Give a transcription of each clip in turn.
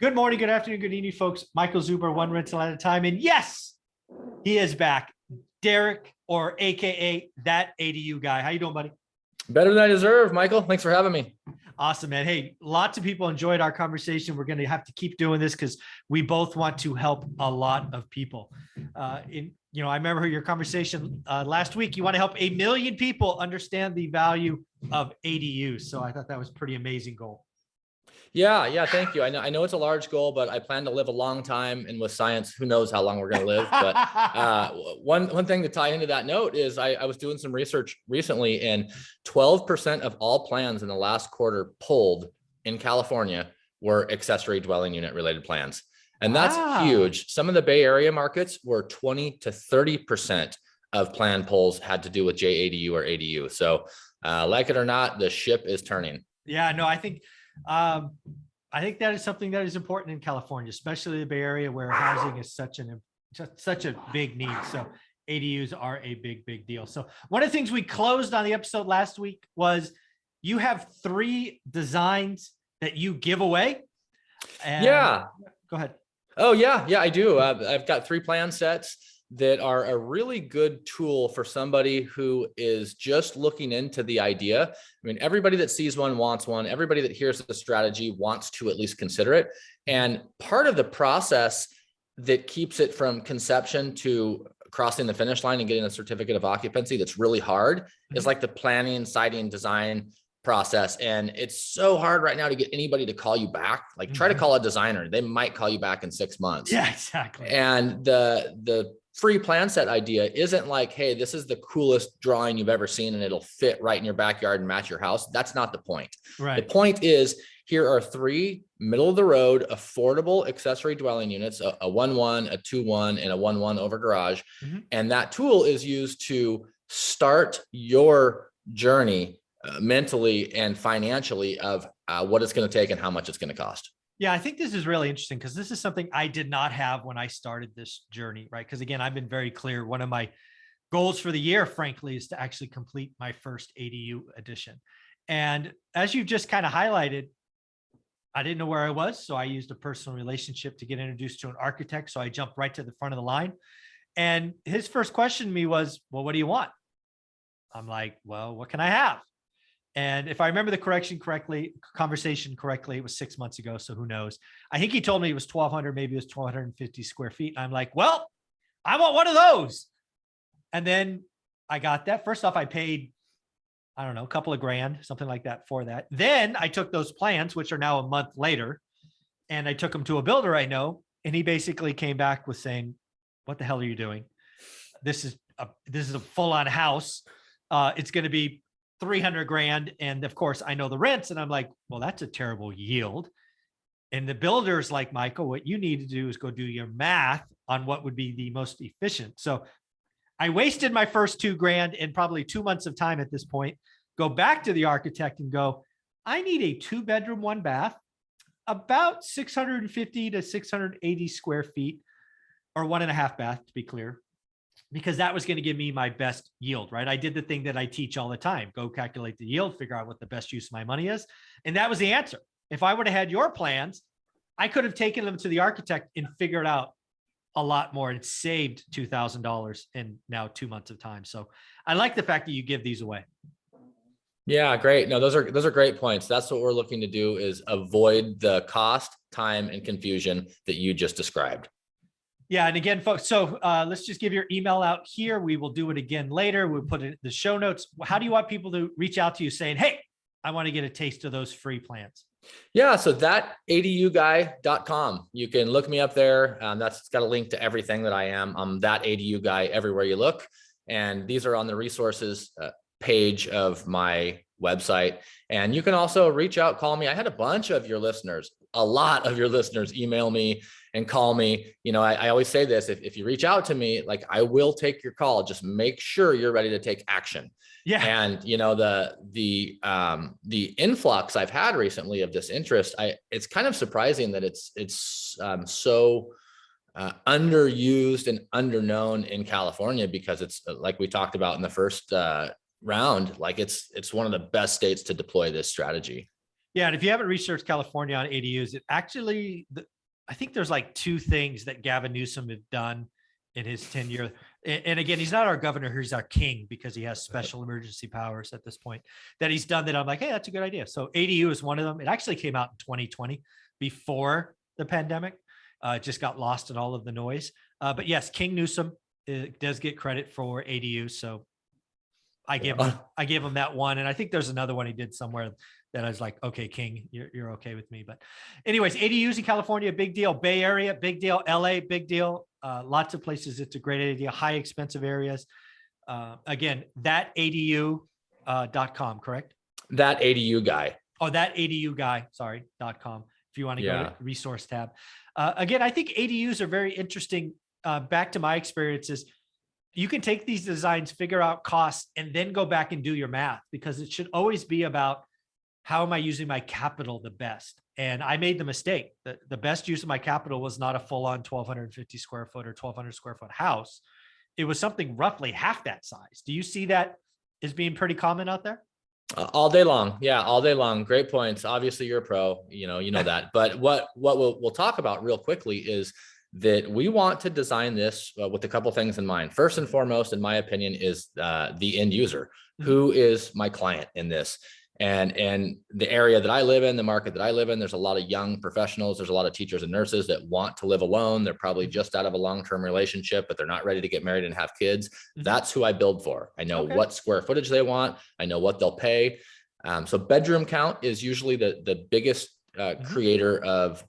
Good morning, good afternoon, good evening, folks. Michael Zuber, one rental at a time. And yes, he is back. Derek, or AKA that ADU guy. How you doing, buddy? Better than I deserve, Michael. Thanks for having me. Awesome, man. Hey, lots of people enjoyed our conversation. We're going to have to keep doing this because we both want to help a lot of people. I remember your conversation last week. You want to help 1 million people understand the value of ADUs. So I thought that was a pretty amazing goal. Yeah. Thank you. I know it's a large goal, but I plan to live a long time. And with science, who knows how long we're going to live. But one thing to tie into that note is I was doing some research recently, and 12% of all plans in the last quarter pulled in California were accessory dwelling unit related plans. And that's huge. Some of the Bay Area markets were 20 to 30% of plan pulls had to do with JADU or ADU. So like it or not, the ship is turning. Yeah, no, I think that is something that is important in California, especially the Bay Area, where housing is such a big need. So ADUs are a big deal. So one of the things we closed on the episode last week was you have 3 designs that you give away. And go ahead. Oh yeah, I do. I've got 3 plan sets that are a really good tool for somebody who is just looking into the idea. I mean, everybody that sees one wants one. Everybody that hears the strategy wants to at least consider it. And part of the process that keeps it from conception to crossing the finish line and getting a certificate of occupancy that's really hard is like the planning, siting, design process. And it's so hard right now to get anybody to call you back. Like try to call a designer. They might call you back in 6 months. Yeah, exactly. And the free plan set idea isn't like, hey, this is the coolest drawing you've ever seen and it'll fit right in your backyard and match your house. That's not the point. Right. The point is, here are 3 middle of the road, affordable accessory dwelling units, a 1-1, a 2-1, and a 1-1 over garage. And that tool is used to start your journey mentally and financially of what it's going to take and how much it's going to cost. Yeah, I think this is really interesting because this is something I did not have when I started this journey, right? Because again, I've been very clear. One of my goals for the year, frankly, is to actually complete my first ADU edition. And as you just kind of highlighted, I didn't know where I was. So I used a personal relationship to get introduced to an architect. So I jumped right to the front of the line. And his first question to me was, well, what do you want? I'm like, well, what can I have? And if I remember the conversation correctly, it was 6 months ago. So who knows? I think he told me it was 1,200, maybe it was 1,250 square feet. And I'm like, well, I want one of those. And then I got that. First off, I paid, I don't know, a couple of grand, something like that for that. Then I took those plans, which are now a month later, and I took them to a builder I know. And he basically came back with saying, what the hell are you doing? This is a full-on house. It's going to be 300 grand. And of course I know the rents, and I'm like, well, that's a terrible yield. And the builder's like, Michael, what you need to do is go do your math on what would be the most efficient. So I wasted my first 2 grand and probably 2 months of time at this point, go back to the architect and go, I need a 2-bedroom, 1 bath, about 650 to 680 square feet, or 1.5 bath to be clear, because that was going to give me my best yield, right? I did the thing that I teach all the time, go calculate the yield, figure out what the best use of my money is. And that was the answer. If I would have had your plans, I could have taken them to the architect and figured out a lot more and saved $2,000 in now 2 months of time. So I like the fact that you give these away. Yeah, great. No, those are great points. That's what we're looking to do, is avoid the cost, time, and confusion that you just described. Yeah. And again, folks, so let's just give your email out here. We will do it again later. We'll put it in the show notes. How do you want people to reach out to you saying, hey, I want to get a taste of those free plans? Yeah, so thataduguy.com. You can look me up there. That's got a link to everything that I am. I'm that ADU guy everywhere you look. And these are on the resources page of my website. And you can also reach out, call me. I had a bunch of your listeners, a lot of your listeners email me and call me. You know, I always say this, if you reach out to me, like, I will take your call. Just make sure you're ready to take action. Yeah. And you know, the influx I've had recently of this interest, it's kind of surprising that it's so underused and underknown in California, because it's like we talked about in the first round, like it's one of the best states to deploy this strategy. Yeah, and if you haven't researched California on ADUs, it actually, I think there's like two things that Gavin Newsom had done in his tenure. And again, he's not our governor, he's our king because he has special emergency powers at this point that he's done that I'm like, hey, that's a good idea. So ADU is one of them. It actually came out in 2020 before the pandemic. It just got lost in all of the noise. But yes, King Newsom does get credit for ADU. So I gave him that one. And I think there's another one he did somewhere that I was like, okay, King, you're okay with me. But anyways, ADUs in California, big deal. Bay Area, big deal. LA, big deal. Lots of places, it's a great idea. High expensive areas. Again, that ADU.com, correct? That ADU guy. Oh, that ADU guy, sorry, .com. If you want to go to resource tab. Again, I think ADUs are very interesting. Back to my experiences, you can take these designs, figure out costs, and then go back and do your math, because it should always be about how am I using my capital the best? And I made the mistake that the best use of my capital was not a full-on 1,250 square foot or 1,200 square foot house. It was something roughly half that size. Do you see that as being pretty common out there? All day long. Yeah, all day long. Great points. Obviously you're a pro, you know that. But what we'll talk about real quickly is that we want to design this with a couple things in mind. First and foremost, in my opinion, is the end user. Who is my client in this? And the area that I live in, the market that I live in, there's a lot of young professionals. There's a lot of teachers and nurses that want to live alone. They're probably just out of a long-term relationship, but they're not ready to get married and have kids. That's who I build for. I know what square footage they want. I know what they'll pay. So bedroom count is usually the biggest creator of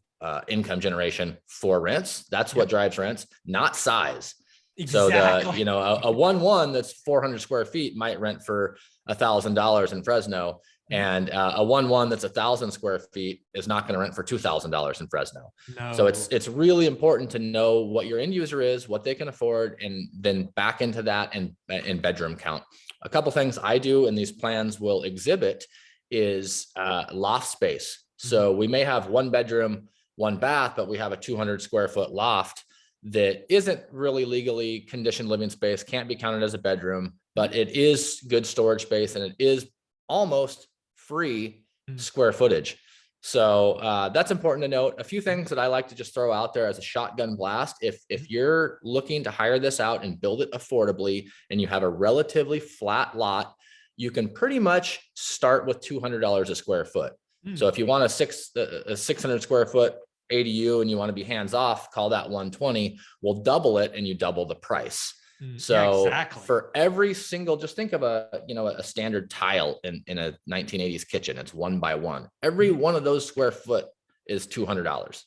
income generation for rents. That's what drives rents, not size. Exactly. So a 1-1 that's 400 square feet might rent for $1,000 in Fresno, and a 1-1 that's 1,000 square feet is not going to rent for $2,000 in Fresno. No. So it's really important to know what your end user is, what they can afford, and then back into that and bedroom count. A couple things I do, and these plans will exhibit, is loft space. So we may have 1 bedroom, 1 bath, but we have a 200 square foot loft that isn't really legally conditioned living space, can't be counted as a bedroom, but it is good storage space, and it is almost free square footage. So that's important to note. A few things that I like to just throw out there as a shotgun blast. If you're looking to hire this out and build it affordably, and you have a relatively flat lot, you can pretty much start with $200 a square foot. So if you want a 600 square foot ADU and you want to be hands off, call that 120. We'll double it and you double the price. So for every single, just think of a standard tile in a 1980s kitchen. It's 1 by 1. Every one of those square foot is $200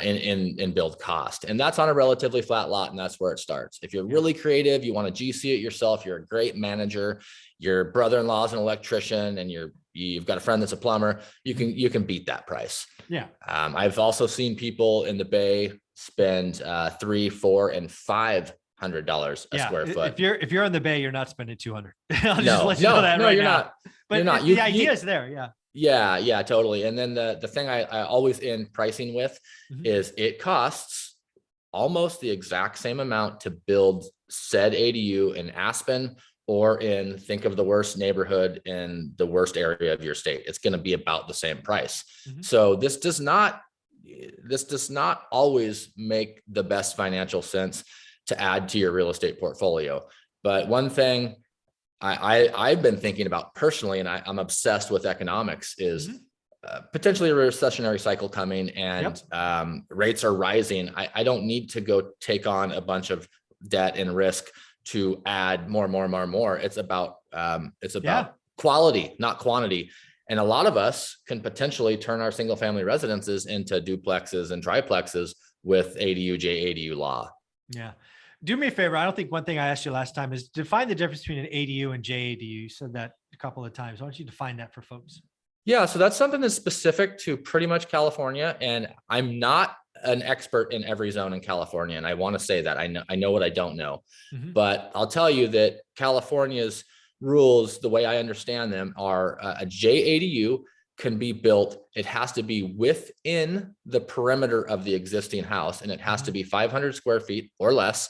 in build cost. And that's on a relatively flat lot. And that's where it starts. If you're really creative, you want to GC it yourself, you're a great manager, your brother-in-law is an electrician, and you've got a friend that's a plumber, you can beat that price. Yeah. I've also seen people in the Bay spend $300, $400, and $500 a square foot. If you're in the Bay, you're not spending 200. I'll just let you know that right now. But you're not. The idea is there. Yeah. Yeah, totally. And then the thing I always end pricing with is it costs almost the exact same amount to build said ADU in Aspen or think of the worst neighborhood in the worst area of your state. It's going to be about the same price. So this does not always make the best financial sense to add to your real estate portfolio. But one thing I've been thinking about personally, and I'm obsessed with economics, is potentially a recessionary cycle coming, and rates are rising. I don't need to go take on a bunch debt and risk to add more. It's about quality, not quantity. And a lot of us can potentially turn our single family residences into duplexes and triplexes with ADU, JADU law. Yeah. Do me a favor. I don't think one thing I asked you last time is define the difference between an ADU and JADU. You said that a couple of times. Why don't you define that for folks? Yeah. So that's something that's specific to pretty much California. And I'm not an expert in every zone in California. And I want to say that I know what I don't know, but I'll tell you that California's rules, the way I understand them, are a JADU can be built. It has to be within the perimeter of the existing house, and it has to be 500 square feet or less.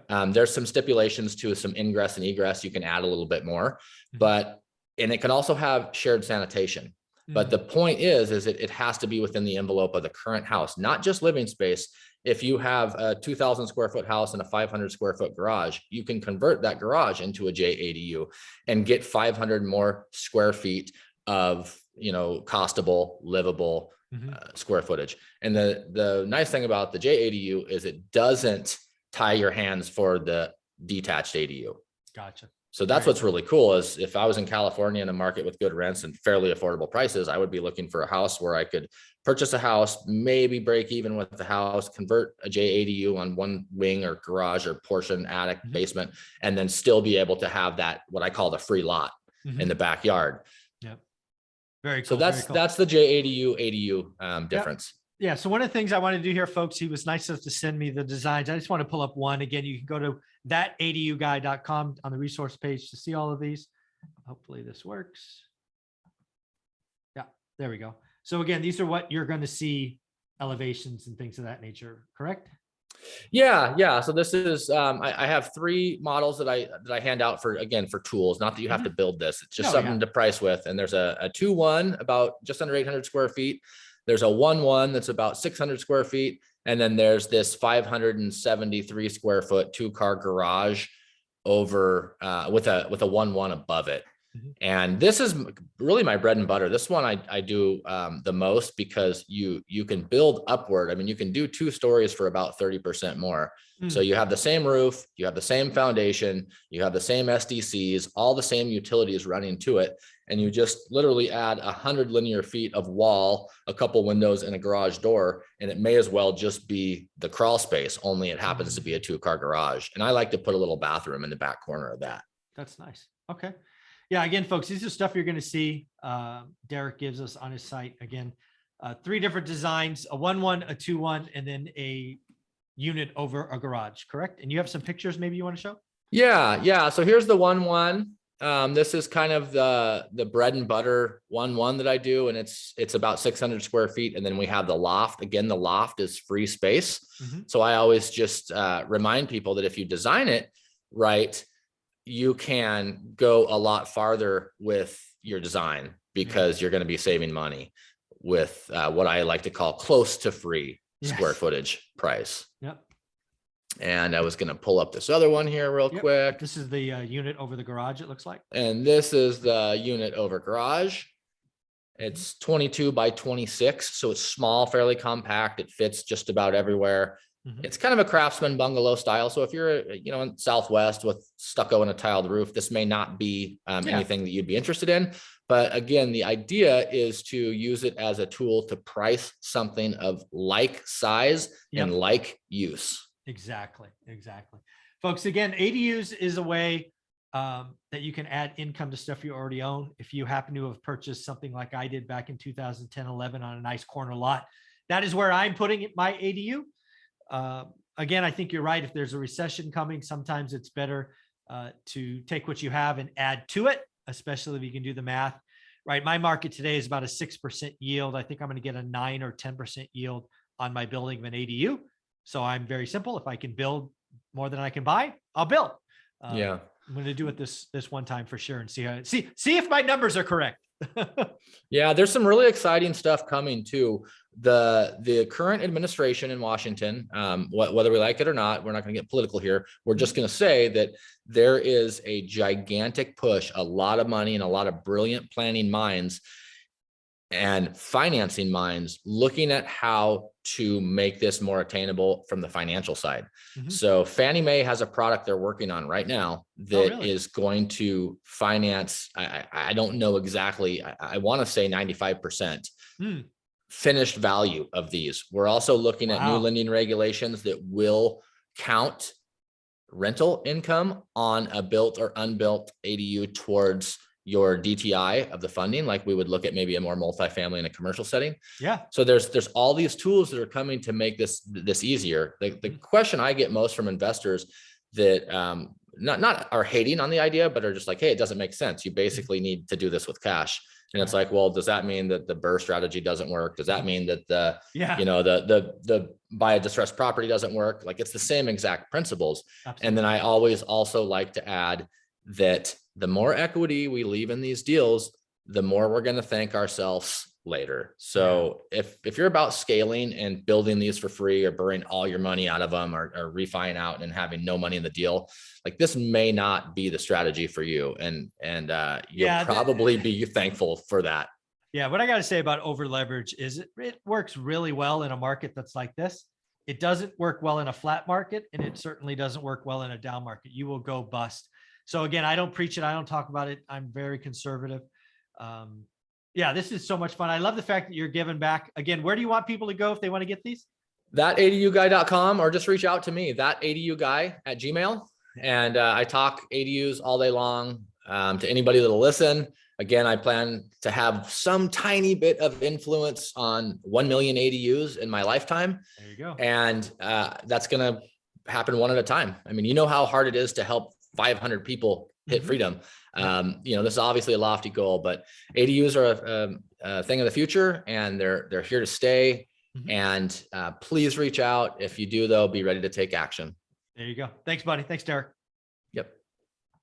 There's some stipulations to some ingress and egress. You can add a little bit more, and it can also have shared sanitation. But the point is it has to be within the envelope of the current house, not just living space. If you have a 2,000 square foot house and a 500 square foot garage, you can convert that garage into a JADU and get 500 more square feet of, costable, livable square footage. And the nice thing about the JADU is it doesn't tie your hands for the detached ADU. Gotcha. So that's what's really cool is if I was in California in a market with good rents and fairly affordable prices, I would be looking for a house where I could purchase a house, maybe break even with the house, convert a JADU on one wing or garage or portion, attic, basement, and then still be able to have that, what I call the free lot in the backyard. Yep. Very cool. So that's the JADU ADU difference. Yeah. So one of the things I want to do here, folks, he was nice enough to send me the designs. I just want to pull up one. Again, you can go to thataduguy.com on the resource page to see all of these. Hopefully this works. Yeah, there we go. So again, these are what you're going to see, elevations and things of that nature, correct? Yeah. So this is, I have 3 models that I hand out for tools, not that you have to build this. It's just something to price with. And there's a 2-1 about just under 800 square feet. There's a 1-1 that's about 600 square feet. And then there's this 573 square foot 2-car garage over with a 1-1 above it. And this is really my bread and butter. This one I do the most because you can build upward. I mean, you can do 2 stories for about 30% more. So you have the same roof, you have the same foundation, you have the same SDCs, all the same utilities running to it. And you just literally add 100 linear feet of wall, a couple windows and a garage door. And it may as well just be the crawl space, only it happens to be a 2-car garage. And I like to put a little bathroom in the back corner of that. That's nice. Okay. Yeah. Again, folks, these are stuff you're going to see. Derek gives us on his site again, 3 different designs, a 1-1, a 2-1, and then a unit over a garage, correct? And you have some pictures maybe you want to show? Yeah. So here's the 1-1. This is kind of the bread and butter 1-1 that I do. And it's about 600 square feet. And then we have the loft. Again, the loft is free space. So I always just remind people that if you design it right, you can go a lot farther with your design because you're going to be saving money with what I like to call close to free square footage price. Yep. And I was going to pull up this other one here real quick. This is the unit over the garage, it looks like. And this is the unit over garage. It's 22 by 26. So it's small, fairly compact. It fits just about everywhere. It's kind of a craftsman bungalow style. So if you're, in Southwest with stucco and a tiled roof, this may not be anything that you'd be interested in. But again, the idea is to use it as a tool to price something of like size and like use. Exactly. Folks, again, ADUs is a way that you can add income to stuff you already own. If you happen to have purchased something like I did back in 2010, 11 on a nice corner lot, that is where I'm putting my ADU. Again, I think you're right. If there's a recession coming, sometimes it's better to take what you have and add to it, especially if you can do the math, right? My market today is about a 6% yield. I think I'm going to get a 9 or 10% yield on my building of an ADU. So I'm very simple. If I can build more than I can buy, I'll build. I'm going to do it this one time for sure and see if my numbers are correct. Yeah, there's some really exciting stuff coming too. The current administration in Washington, whether we like it or not, we're not going to get political here. We're just going to say that there is a gigantic push, a lot of money and a lot of brilliant planning minds and financing minds looking at how to make this more attainable from the financial side. So Fannie Mae has a product they're working on right now that is going to finance, I don't know exactly, I want to say 95% finished value of these. We're also looking at new lending regulations that will count rental income on a built or unbuilt ADU towards your DTI of the funding, like we would look at maybe a more multifamily in a commercial setting. Yeah. So there's all these tools that are coming to make this easier. The question I get most from investors that not are hating on the idea, but are just like, hey, it doesn't make sense. You basically need to do this with cash. And it's like, well, does that mean that the BRRRR strategy doesn't work? Does that mean that the buy a distressed property doesn't work? Like it's the same exact principles. Absolutely. And then I always also like to add that the more equity we leave in these deals, the more we're going to thank ourselves later. So if you're about scaling and building these for free, or burning all your money out of them, or refining out and having no money in the deal, like this may not be the strategy for you. And you'll probably be thankful for that. Yeah. What I got to say about over leverage is it works really well in a market that's like this. It doesn't work well in a flat market, and it certainly doesn't work well in a down market. You will go bust. So again, I don't preach it. I don't talk about it. I'm very conservative. Yeah, this is so much fun. I love the fact that you're giving back. Again, where do you want people to go if they want to get these? ThatADUguy.com, or just reach out to me, ThatADUguy@gmail. And I talk ADUs all day long to anybody that'll listen. Again, I plan to have some tiny bit of influence on 1 million ADUs in my lifetime. There you go. And that's going to happen one at a time. I mean, you know how hard it is to help 500 people hit freedom. This is obviously a lofty goal, but ADUs are a thing of the future, and they're here to stay. And please reach out. If you do, though, be ready to take action. There you go. Thanks, buddy. Thanks, Derek. Yep.